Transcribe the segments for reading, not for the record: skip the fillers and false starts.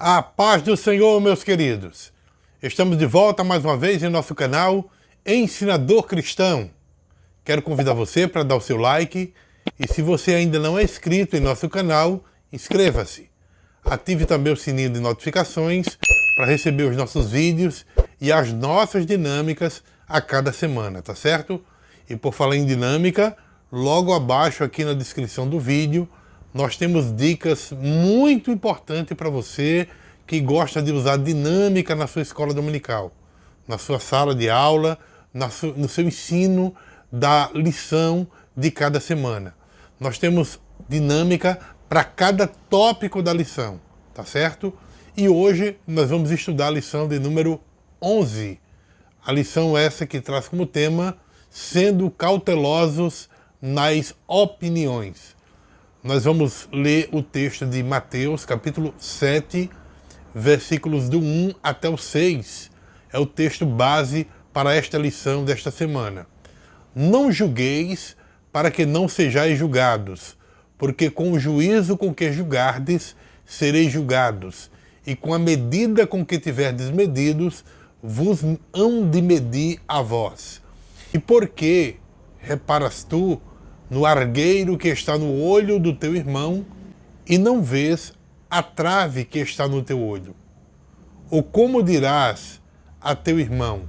A paz do Senhor, meus queridos. Estamos de volta mais uma vez em nosso canal Ensinador Cristão. Quero convidar você para dar o seu like e se você ainda não é inscrito em nosso canal, inscreva-se. Ative também o sininho de notificações para receber os nossos vídeos e as nossas dinâmicas a cada semana, tá certo? E por falar em dinâmica, logo abaixo aqui na descrição do vídeo, nós temos dicas muito importantes para você que gosta de usar dinâmica na sua escola dominical, na sua sala de aula, no seu ensino da lição de cada semana. Nós temos dinâmica para cada tópico da lição, tá certo? E hoje nós vamos estudar a lição de número 11. A lição essa que traz como tema sendo cautelosos nas opiniões. Nós vamos ler o texto de Mateus, capítulo 7, versículos do 1 até o 6. É o texto base para esta lição desta semana. Não julgueis para que não sejais julgados, porque com o juízo com que julgardes, sereis julgados, e com a medida com que tiverdes medidos, vos hão de medir a vós. E por que reparas tu no argueiro que está no olho do teu irmão, e não vês a trave que está no teu olho? Ou como dirás a teu irmão,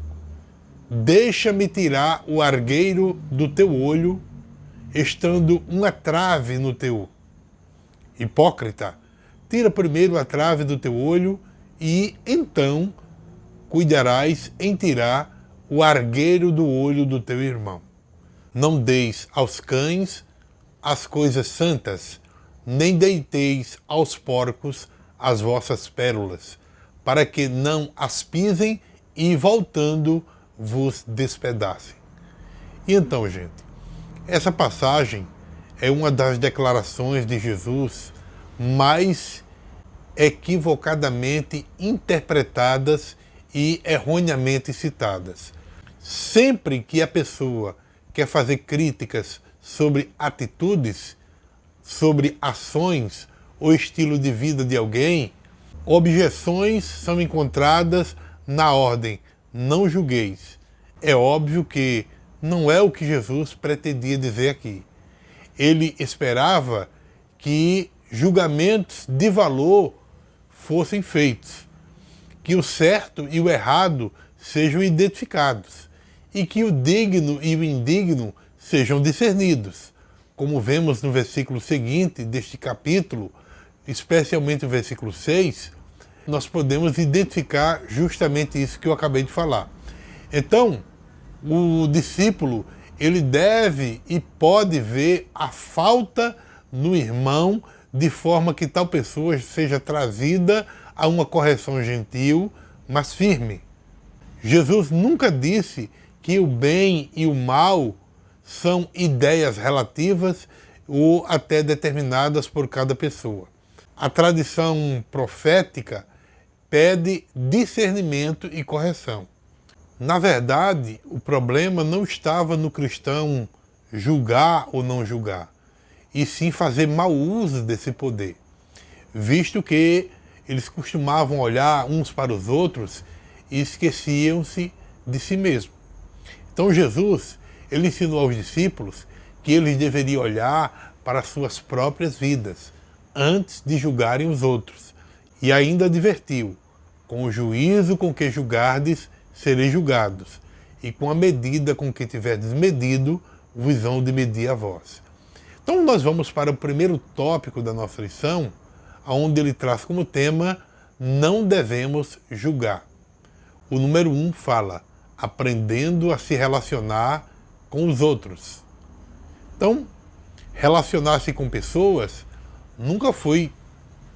deixa-me tirar o argueiro do teu olho, estando uma trave no teu? Hipócrita, tira primeiro a trave do teu olho, e então cuidarás em tirar o argueiro do olho do teu irmão. Não deis aos cães as coisas santas, nem deiteis aos porcos as vossas pérolas, para que não as pisem e, voltando, vos despedacem. E então, gente, essa passagem é uma das declarações de Jesus mais equivocadamente interpretadas e erroneamente citadas. Sempre que a pessoa quer fazer críticas sobre atitudes, sobre ações ou estilo de vida de alguém, objeções são encontradas na ordem não julgueis. É óbvio que não é o que Jesus pretendia dizer aqui. Ele esperava que julgamentos de valor fossem feitos, que o certo e o errado sejam identificados, e que o digno e o indigno sejam discernidos. Como vemos no versículo seguinte deste capítulo, especialmente o versículo 6, nós podemos identificar justamente isso que eu acabei de falar. Então, o discípulo, ele deve e pode ver a falta no irmão, de forma que tal pessoa seja trazida a uma correção gentil, mas firme. Jesus nunca disse que o bem e o mal são ideias relativas ou até determinadas por cada pessoa. A tradição profética pede discernimento e correção. Na verdade, o problema não estava no cristão julgar ou não julgar, e sim fazer mau uso desse poder, visto que eles costumavam olhar uns para os outros e esqueciam-se de si mesmos. Então Jesus, ele ensinou aos discípulos que eles deveriam olhar para as suas próprias vidas antes de julgarem os outros. E ainda advertiu, com o juízo com que julgardes, sereis julgados, e com a medida com que tiverdes medido, vos hão de medir a vós. Então nós vamos para o primeiro tópico da nossa lição, onde ele traz como tema, não devemos julgar. O número 1 fala, aprendendo a se relacionar com os outros. Então, relacionar-se com pessoas nunca foi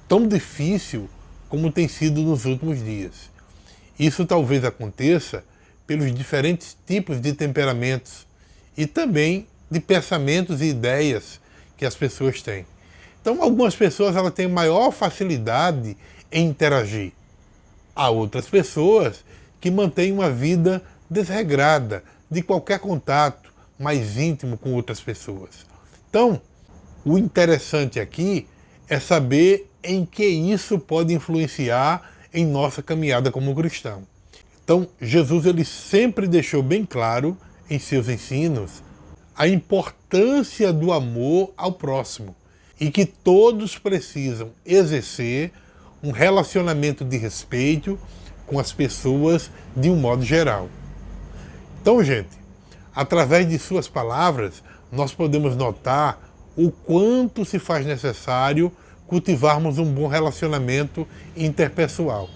tão difícil como tem sido nos últimos dias. Isso talvez aconteça pelos diferentes tipos de temperamentos e também de pensamentos e ideias que as pessoas têm. Então, algumas pessoas elas têm maior facilidade em interagir. Há outras pessoas que mantêm uma vida desregrada de qualquer contato mais íntimo com outras pessoas. Então, o interessante aqui é saber em que isso pode influenciar em nossa caminhada como cristão. Então, Jesus ele sempre deixou bem claro em seus ensinos a importância do amor ao próximo e que todos precisam exercer um relacionamento de respeito com as pessoas de um modo geral. Então, gente, através de suas palavras, nós podemos notar o quanto se faz necessário cultivarmos um bom relacionamento interpessoal.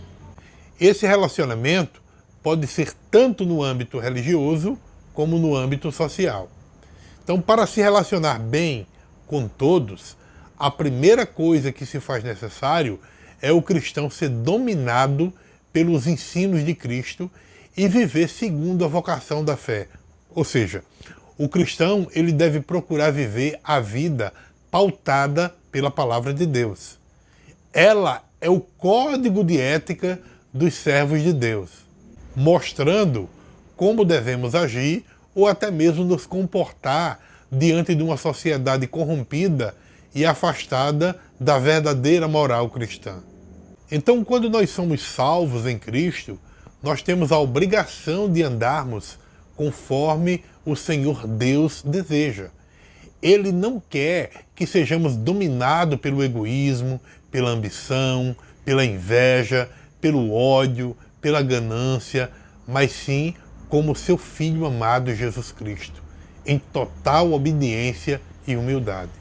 Esse relacionamento pode ser tanto no âmbito religioso como no âmbito social. Então, para se relacionar bem com todos, a primeira coisa que se faz necessário é o cristão ser dominado pelos ensinos de Cristo e viver segundo a vocação da fé. Ou seja, o cristão ele deve procurar viver a vida pautada pela palavra de Deus. Ela é o código de ética dos servos de Deus, mostrando como devemos agir ou até mesmo nos comportar diante de uma sociedade corrompida e afastada da verdadeira moral cristã. Então, quando nós somos salvos em Cristo, nós temos a obrigação de andarmos conforme o Senhor Deus deseja. Ele não quer que sejamos dominados pelo egoísmo, pela ambição, pela inveja, pelo ódio, pela ganância, mas sim como seu Filho amado Jesus Cristo, em total obediência e humildade.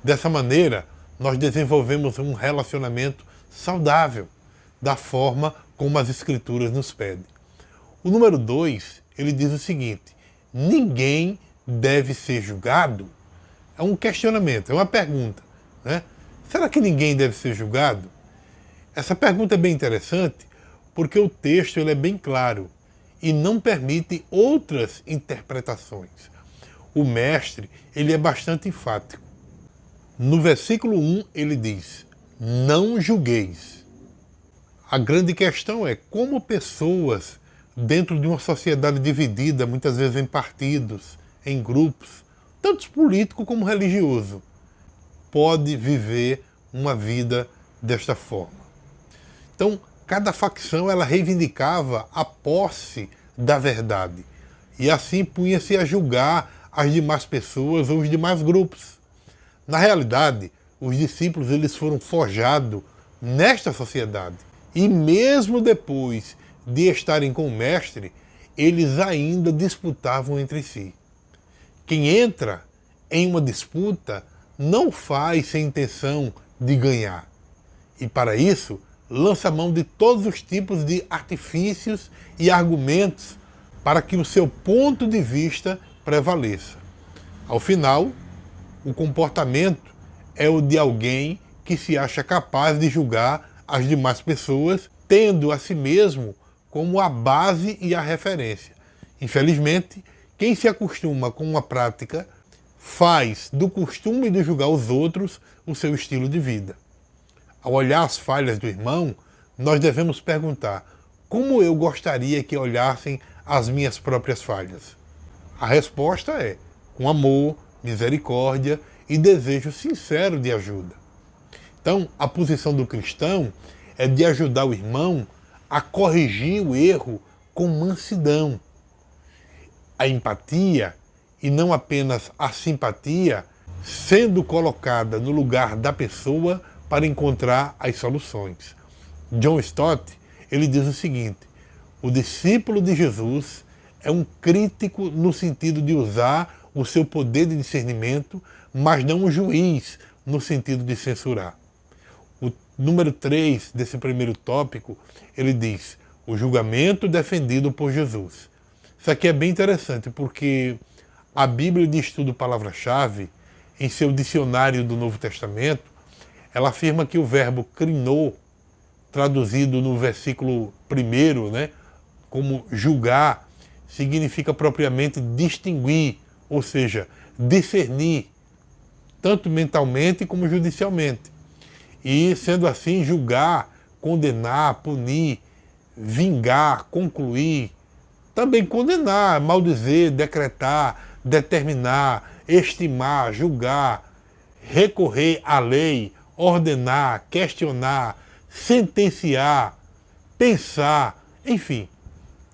Dessa maneira, nós desenvolvemos um relacionamento saudável, da forma como as Escrituras nos pedem. O número 2, ele diz o seguinte: ninguém deve ser julgado. É um questionamento, é uma pergunta, né? Será que ninguém deve ser julgado? Essa pergunta é bem interessante porque o texto ele é bem claro e não permite outras interpretações. O mestre ele é bastante enfático. No versículo 1 ele diz: não julgueis. A grande questão é como pessoas dentro de uma sociedade dividida, muitas vezes em partidos, em grupos, tanto político como religioso, pode viver uma vida desta forma. Então, cada facção ela reivindicava a posse da verdade e assim punha-se a julgar as demais pessoas ou os demais grupos. Na realidade, os discípulos eles foram forjados nesta sociedade e mesmo depois de estarem com o mestre, eles ainda disputavam entre si. Quem entra em uma disputa não faz sem intenção de ganhar. E para isso, lança mão de todos os tipos de artifícios e argumentos para que o seu ponto de vista prevaleça. Ao final, o comportamento é o de alguém que se acha capaz de julgar as demais pessoas, tendo a si mesmo como a base e a referência. Infelizmente, quem se acostuma com uma prática faz do costume de julgar os outros o seu estilo de vida. Ao olhar as falhas do irmão, nós devemos perguntar: como eu gostaria que olhassem as minhas próprias falhas? A resposta é com amor, misericórdia e desejo sincero de ajuda. Então, a posição do cristão é de ajudar o irmão a corrigir o erro com mansidão. A empatia, e não apenas a simpatia, sendo colocada no lugar da pessoa para encontrar as soluções. John Stott, ele diz o seguinte: o discípulo de Jesus é um crítico no sentido de usar o seu poder de discernimento, mas não um juiz no sentido de censurar. O número 3 desse primeiro tópico, ele diz: o julgamento defendido por Jesus. Isso aqui é bem interessante, porque a Bíblia de Estudo Palavra-Chave, em seu dicionário do Novo Testamento, ela afirma que o verbo krinou, traduzido no versículo 1, né, como julgar, significa propriamente distinguir, ou seja, discernir, tanto mentalmente como judicialmente. E, sendo assim, julgar, condenar, punir, vingar, concluir, também condenar, maldizer, decretar, determinar, estimar, julgar, recorrer à lei ordenar, questionar, sentenciar, pensar, enfim.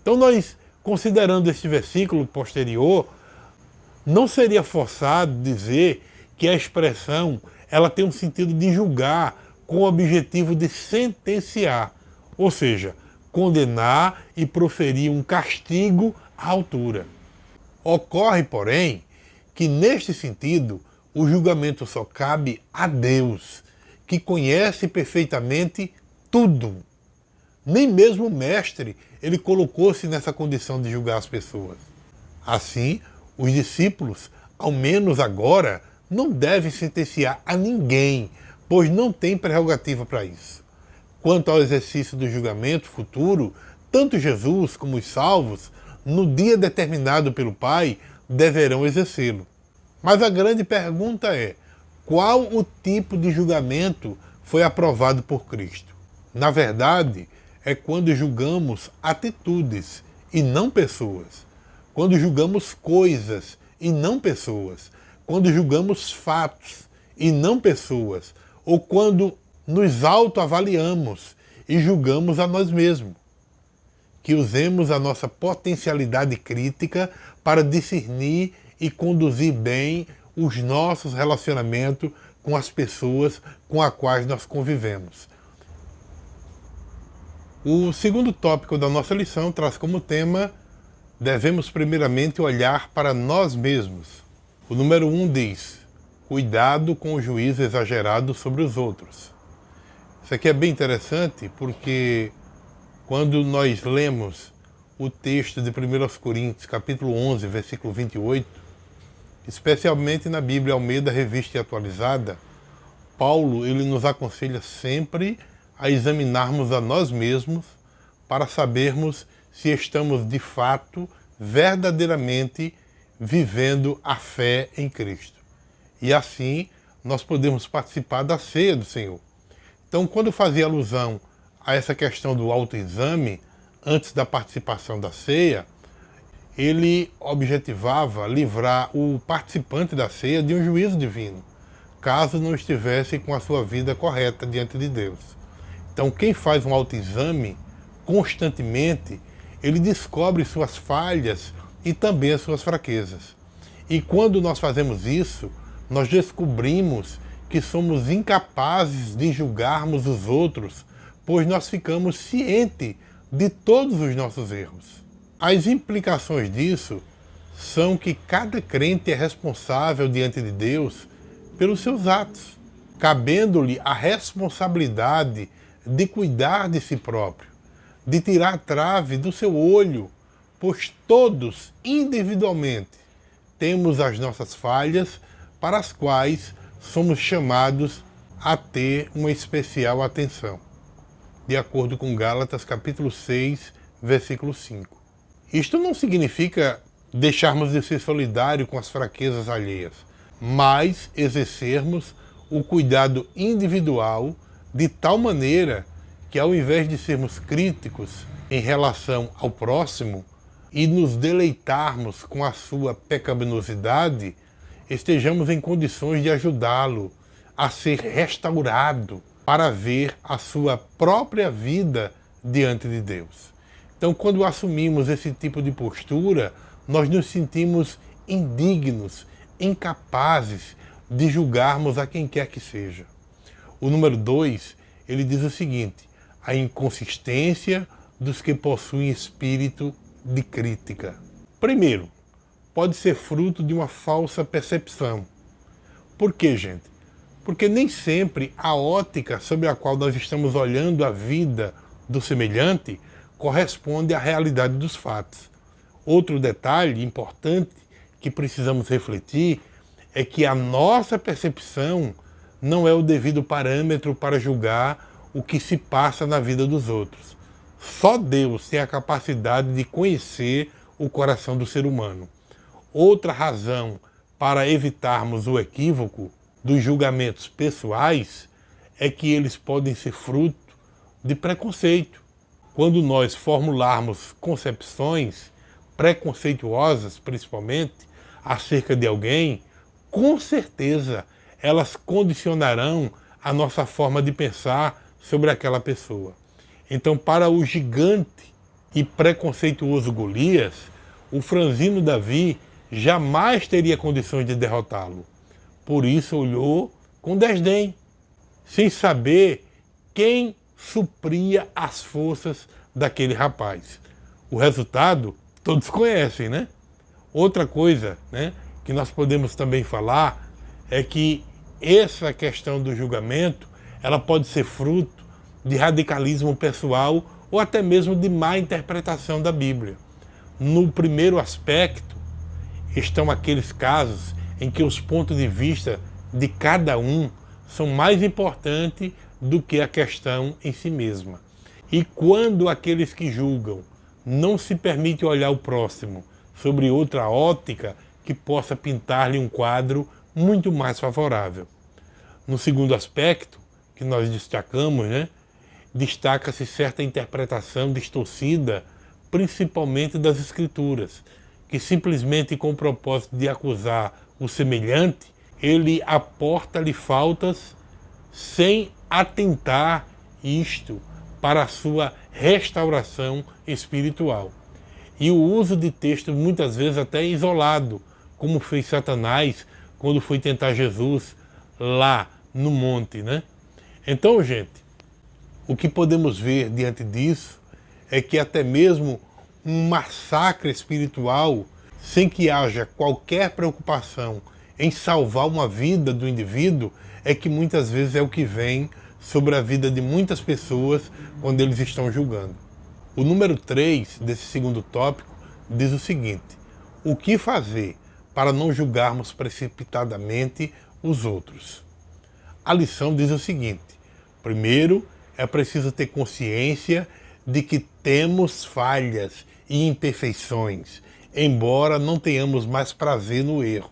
Então nós, considerando este versículo posterior, não seria forçado dizer que a expressão ela tem um sentido de julgar com o objetivo de sentenciar, ou seja, condenar e proferir um castigo à altura. Ocorre, porém, que neste sentido o julgamento só cabe a Deus, que conhece perfeitamente tudo. Nem mesmo o mestre ele colocou-se nessa condição de julgar as pessoas. Assim, os discípulos, ao menos agora, não devem sentenciar a ninguém, pois não têm prerrogativa para isso. Quanto ao exercício do julgamento futuro, tanto Jesus como os salvos, no dia determinado pelo Pai, deverão exercê-lo. Mas a grande pergunta é: qual o tipo de julgamento foi aprovado por Cristo? Na verdade, é quando julgamos atitudes e não pessoas. Quando julgamos coisas e não pessoas. Quando julgamos fatos e não pessoas. Ou quando nos autoavaliamos e julgamos a nós mesmos. Que usemos a nossa potencialidade crítica para discernir e conduzir bem os nossos relacionamentos com as pessoas com as quais nós convivemos. O segundo tópico da nossa lição traz como tema: devemos primeiramente olhar para nós mesmos. O número 1 diz: cuidado com o juízo exagerado sobre os outros. Isso aqui é bem interessante porque quando nós lemos o texto de 1 Coríntios, capítulo 11, versículo 28, especialmente na Bíblia Almeida Revista e Atualizada, Paulo ele nos aconselha sempre a examinarmos a nós mesmos para sabermos se estamos de fato, verdadeiramente vivendo a fé em Cristo. E assim nós podemos participar da ceia do Senhor. Então, quando fazia alusão a essa questão do autoexame, antes da participação da ceia, ele objetivava livrar o participante da ceia de um juízo divino, caso não estivesse com a sua vida correta diante de Deus. Então, quem faz um autoexame constantemente, ele descobre suas falhas e também as suas fraquezas. E quando nós fazemos isso, nós descobrimos que somos incapazes de julgarmos os outros, pois nós ficamos cientes de todos os nossos erros. As implicações disso são que cada crente é responsável diante de Deus pelos seus atos, cabendo-lhe a responsabilidade de cuidar de si próprio, de tirar a trave do seu olho, pois todos, individualmente, temos as nossas falhas para as quais somos chamados a ter uma especial atenção, de acordo com Gálatas capítulo 6, versículo 5. Isto não significa deixarmos de ser solidário com as fraquezas alheias, mas exercermos o cuidado individual de tal maneira que, ao invés de sermos críticos em relação ao próximo e nos deleitarmos com a sua pecaminosidade, estejamos em condições de ajudá-lo a ser restaurado para ver a sua própria vida diante de Deus. Então, quando assumimos esse tipo de postura, nós nos sentimos indignos, incapazes de julgarmos a quem quer que seja. O número 2, ele diz o seguinte: a inconsistência dos que possuem espírito de crítica. Primeiro, pode ser fruto de uma falsa percepção. Por quê, gente? Porque nem sempre a ótica sobre a qual nós estamos olhando a vida do semelhante corresponde à realidade dos fatos. Outro detalhe importante que precisamos refletir é que a nossa percepção não é o devido parâmetro para julgar o que se passa na vida dos outros. Só Deus tem a capacidade de conhecer o coração do ser humano. Outra razão para evitarmos o equívoco dos julgamentos pessoais é que eles podem ser fruto de preconceito. Quando nós formularmos concepções preconceituosas, principalmente, acerca de alguém, com certeza elas condicionarão a nossa forma de pensar sobre aquela pessoa. Então, para o gigante e preconceituoso Golias, o franzino Davi jamais teria condições de derrotá-lo. Por isso olhou com desdém, sem saber quem supria as forças daquele rapaz. O resultado todos conhecem, né? Outra coisa, né, que nós podemos também falar é que essa questão do julgamento, ela pode ser fruto de radicalismo pessoal ou até mesmo de má interpretação da Bíblia. No primeiro aspecto, estão aqueles casos em que os pontos de vista de cada um são mais importantes do que a questão em si mesma. E quando aqueles que julgam não se permitem olhar o próximo sobre outra ótica que possa pintar-lhe um quadro muito mais favorável. No segundo aspecto, que nós destacamos, né, destaca-se certa interpretação distorcida, principalmente das Escrituras, que simplesmente com o propósito de acusar o semelhante, ele aporta-lhe faltas sem atentar isto para a sua restauração espiritual. E o uso de texto muitas vezes até isolado, como fez Satanás quando foi tentar Jesus lá no monte, né? Então, gente, o que podemos ver diante disso é que até mesmo um massacre espiritual, sem que haja qualquer preocupação em salvar uma vida do indivíduo, é que muitas vezes é o que vem sobre a vida de muitas pessoas quando eles estão julgando. O número 3 desse segundo tópico diz o seguinte: o que fazer para não julgarmos precipitadamente os outros? A lição diz o seguinte: primeiro, é preciso ter consciência de que temos falhas e imperfeições, embora não tenhamos mais prazer no erro.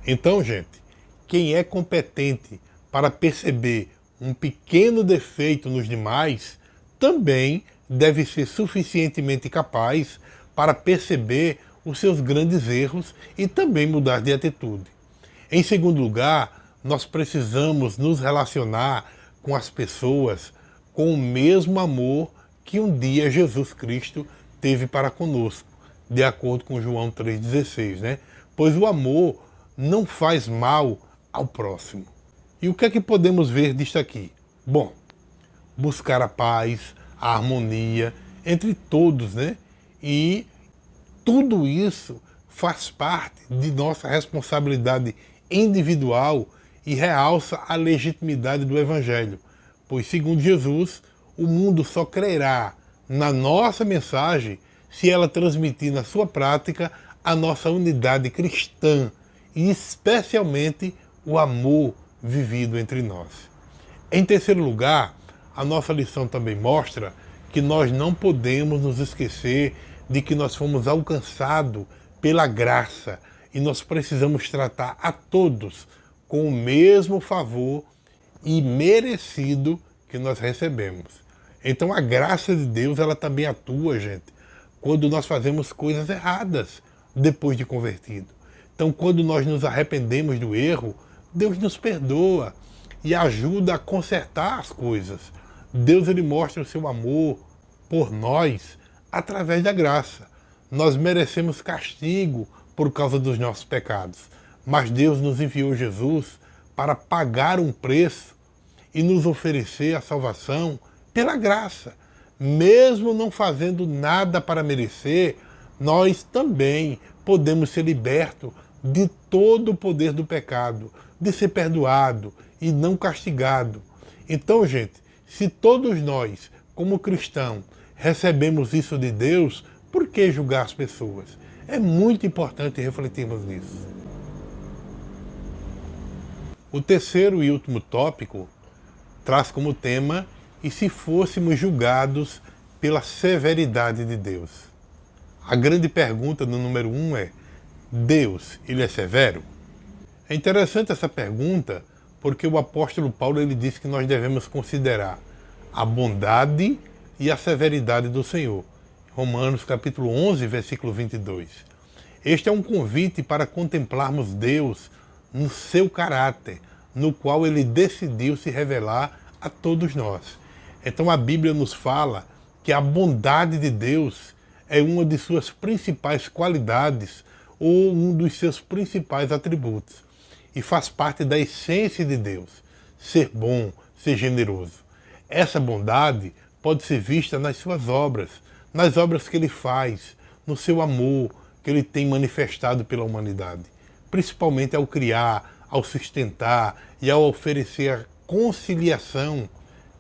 Então, gente, quem é competente para perceber um pequeno defeito nos demais, também deve ser suficientemente capaz para perceber os seus grandes erros e também mudar de atitude. Em segundo lugar, nós precisamos nos relacionar com as pessoas com o mesmo amor que um dia Jesus Cristo teve para conosco, de acordo com João 3,16, né? Pois o amor não faz mal ao próximo. E o que é que podemos ver disto aqui? Bom, buscar a paz, a harmonia entre todos, né? E tudo isso faz parte de nossa responsabilidade individual e realça a legitimidade do Evangelho, pois, segundo Jesus, o mundo só crerá na nossa mensagem se ela transmitir na sua prática a nossa unidade cristã e especialmente o amor vivido entre nós. Em terceiro lugar, a nossa lição também mostra que nós não podemos nos esquecer de que nós fomos alcançados pela graça e nós precisamos tratar a todos com o mesmo favor e merecido que nós recebemos. Então a graça de Deus, ela também atua, gente, quando nós fazemos coisas erradas depois de convertido. Então quando nós nos arrependemos do erro, Deus nos perdoa e ajuda a consertar as coisas. Deus, ele mostra o seu amor por nós através da graça. Nós merecemos castigo por causa dos nossos pecados, mas Deus nos enviou Jesus para pagar um preço e nos oferecer a salvação pela graça. Mesmo não fazendo nada para merecer, nós também podemos ser libertos de todo o poder do pecado, de ser perdoado e não castigado. Então, gente, se todos nós, como cristãos, recebemos isso de Deus, por que julgar as pessoas? É muito importante refletirmos nisso. O terceiro e último tópico traz como tema: e se fôssemos julgados pela severidade de Deus? A grande pergunta no número 1 é: Deus, ele é severo? É interessante essa pergunta porque o apóstolo Paulo, ele diz que nós devemos considerar a bondade e a severidade do Senhor. Romanos capítulo 11, versículo 22. Este é um convite para contemplarmos Deus no seu caráter, no qual ele decidiu se revelar a todos nós. Então a Bíblia nos fala que a bondade de Deus é uma de suas principais qualidades ou um dos seus principais atributos. E faz parte da essência de Deus, ser bom, ser generoso. Essa bondade pode ser vista nas suas obras, nas obras que ele faz, no seu amor que ele tem manifestado pela humanidade, principalmente ao criar, ao sustentar e ao oferecer a conciliação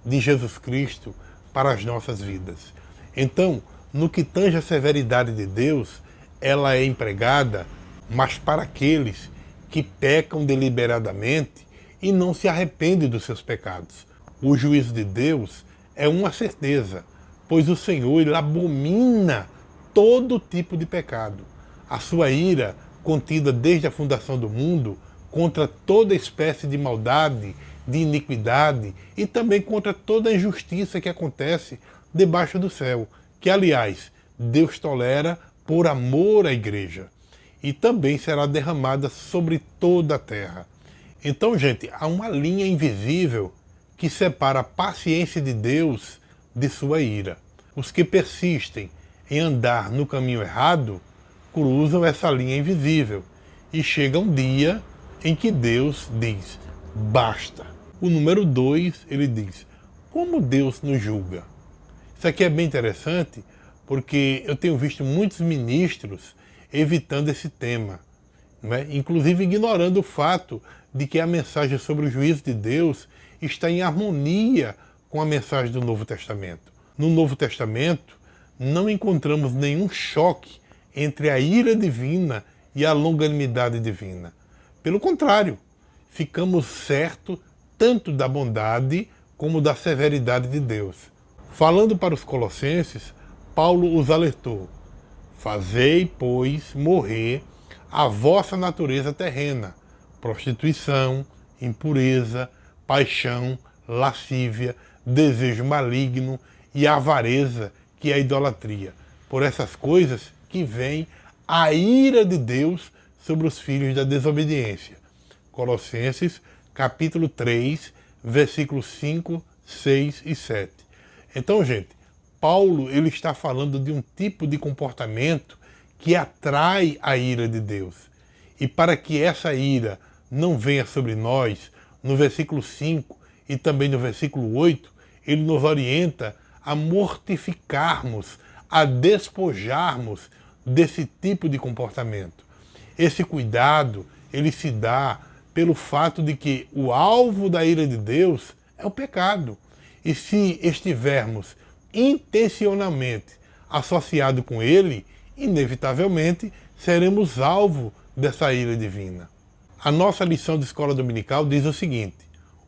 de Jesus Cristo para as nossas vidas. Então, no que tange a severidade de Deus, ela é empregada, mas para aqueles que pecam deliberadamente e não se arrependem dos seus pecados. O juízo de Deus é uma certeza, pois o Senhor ele abomina todo tipo de pecado. A sua ira, contida desde a fundação do mundo, contra toda espécie de maldade, de iniquidade e também contra toda injustiça que acontece debaixo do céu, que, aliás, Deus tolera por amor à igreja. E também será derramada sobre toda a terra. Então, gente, há uma linha invisível que separa a paciência de Deus de sua ira. Os que persistem em andar no caminho errado cruzam essa linha invisível e chega um dia em que Deus diz, basta. O número 2, ele diz, como Deus nos julga? Isso aqui é bem interessante, porque eu tenho visto muitos ministros evitando esse tema, né? Inclusive ignorando o fato de que a mensagem sobre o juízo de Deus está em harmonia com a mensagem do Novo Testamento. No Novo Testamento, não encontramos nenhum choque entre a ira divina e a longanimidade divina. Pelo contrário, ficamos certos tanto da bondade como da severidade de Deus. Falando para os Colossenses, Paulo os alertou, fazei, pois, morrer a vossa natureza terrena, prostituição, impureza, paixão, lascívia, desejo maligno e avareza, que é a idolatria. Por essas coisas que vem a ira de Deus sobre os filhos da desobediência. Colossenses, capítulo 3, versículos 5, 6 e 7. Então, gente, Paulo ele está falando de um tipo de comportamento que atrai a ira de Deus. E para que essa ira não venha sobre nós, no versículo 5 e também no versículo 8, ele nos orienta a mortificarmos, a despojarmos desse tipo de comportamento. Esse cuidado, ele se dá pelo fato de que o alvo da ira de Deus é o pecado. E se estivermos intencionalmente associados com ele, inevitavelmente seremos alvo dessa ira divina. A nossa lição de escola dominical diz o seguinte,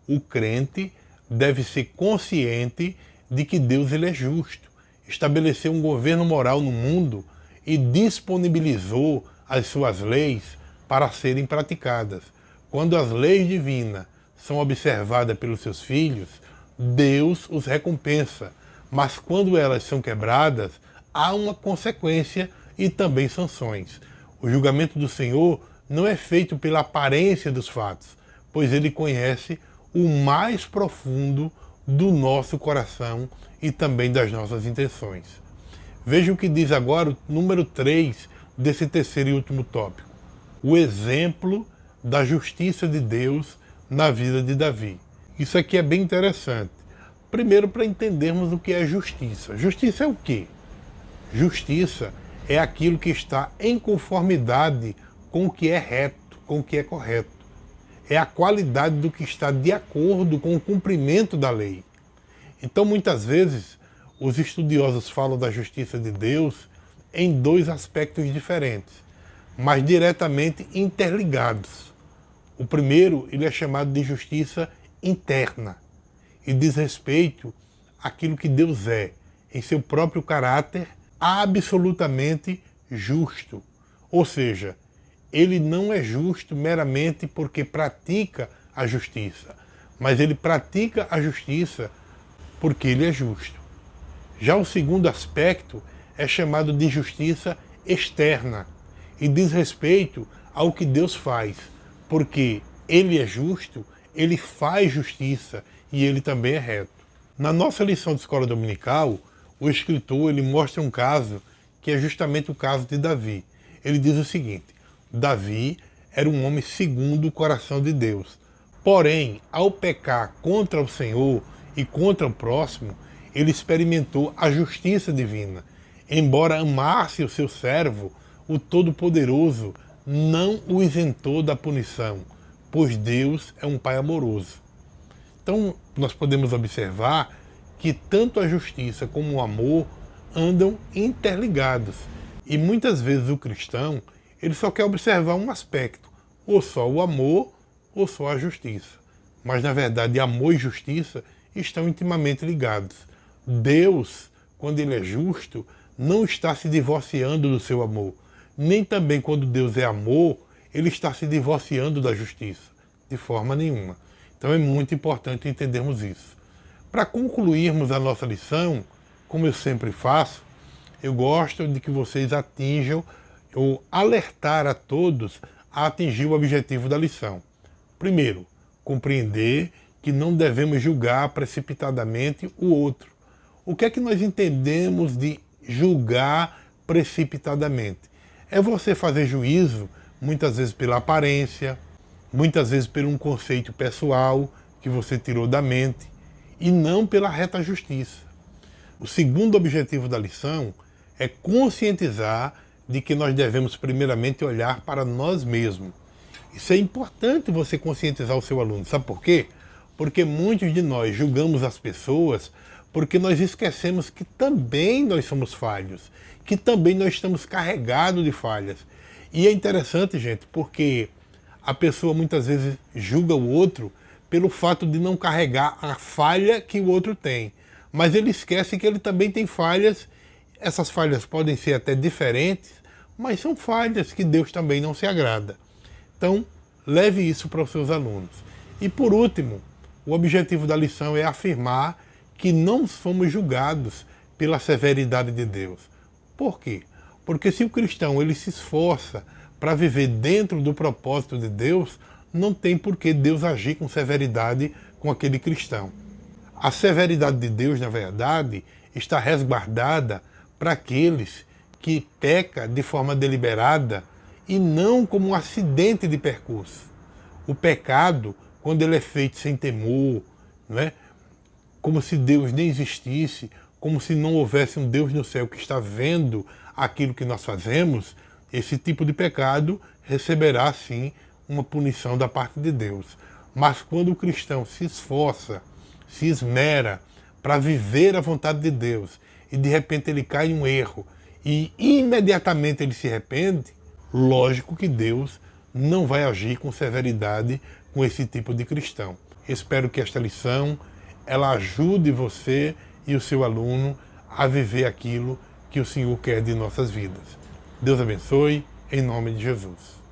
o crente deve ser consciente de que Deus ele é justo, estabeleceu um governo moral no mundo e disponibilizou as suas leis para serem praticadas. Quando as leis divinas são observadas pelos seus filhos, Deus os recompensa, mas quando elas são quebradas, há uma consequência e também sanções. O julgamento do Senhor não é feito pela aparência dos fatos, pois ele conhece o mais profundo do nosso coração e também das nossas intenções. Veja o que diz agora o número 3 desse terceiro e último tópico. O exemplo da justiça de Deus na vida de Davi. Isso aqui é bem interessante. Primeiro, para entendermos o que é justiça. Justiça é o quê? Justiça é aquilo que está em conformidade com o que é reto, com o que é correto. É a qualidade do que está de acordo com o cumprimento da lei. Então, muitas vezes, os estudiosos falam da justiça de Deus em dois aspectos diferentes, mas diretamente interligados. O primeiro, ele é chamado de justiça interna e diz respeito àquilo que Deus é, em seu próprio caráter, absolutamente justo. Ou seja, ele não é justo meramente porque pratica a justiça, mas ele pratica a justiça porque ele é justo. Já o segundo aspecto é chamado de justiça externa e diz respeito ao que Deus faz, porque ele é justo, ele faz justiça e ele também é reto. Na nossa lição de escola dominical, o escritor ele mostra um caso que é justamente o caso de Davi. Ele diz o seguinte: Davi era um homem segundo o coração de Deus. Porém, ao pecar contra o Senhor e contra o próximo, ele experimentou a justiça divina. Embora amasse o seu servo, o Todo-Poderoso não o isentou da punição, pois Deus é um Pai amoroso. Então, nós podemos observar que tanto a justiça como o amor andam interligados. E muitas vezes o cristão, ele só quer observar um aspecto, ou só o amor, ou só a justiça. Mas, na verdade, amor e justiça estão intimamente ligados. Deus, quando ele é justo, não está se divorciando do seu amor. Nem também quando Deus é amor, ele está se divorciando da justiça. De forma nenhuma. Então é muito importante entendermos isso. Para concluirmos a nossa lição, como eu sempre faço, eu gosto de que vocês atinjam, ou alertar a todos a atingir o objetivo da lição. Primeiro, compreender que não devemos julgar precipitadamente o outro. O que é que nós entendemos de julgar precipitadamente? É você fazer juízo, muitas vezes pela aparência, muitas vezes por um conceito pessoal que você tirou da mente, e não pela reta justiça. O segundo objetivo da lição é conscientizar de que nós devemos primeiramente olhar para nós mesmos. Isso é importante você conscientizar o seu aluno. Sabe por quê? Porque muitos de nós julgamos as pessoas porque nós esquecemos que também nós somos falhos, que também nós estamos carregados de falhas. E é interessante, gente, porque a pessoa muitas vezes julga o outro pelo fato de não carregar a falha que o outro tem. Mas ele esquece que ele também tem falhas. Essas falhas podem ser até diferentes, mas são falhas que Deus também não se agrada. Então, leve isso para os seus alunos. E por último, o objetivo da lição é afirmar que não somos julgados pela severidade de Deus. Por quê? Porque se o cristão ele se esforça para viver dentro do propósito de Deus, não tem por que Deus agir com severidade com aquele cristão. A severidade de Deus, na verdade, está resguardada para aqueles que pecam de forma deliberada e não como um acidente de percurso. O pecado, quando ele é feito sem temor, não é? Como se Deus nem existisse, como se não houvesse um Deus no céu que está vendo aquilo que nós fazemos, esse tipo de pecado receberá, sim, uma punição da parte de Deus. Mas quando o cristão se esforça, se esmera para viver a vontade de Deus, e de repente ele cai em um erro, e imediatamente ele se arrepende, lógico que Deus não vai agir com severidade com esse tipo de cristão. Espero que esta lição ela ajude você e o seu aluno a viver aquilo que o Senhor quer de nossas vidas. Deus abençoe, em nome de Jesus.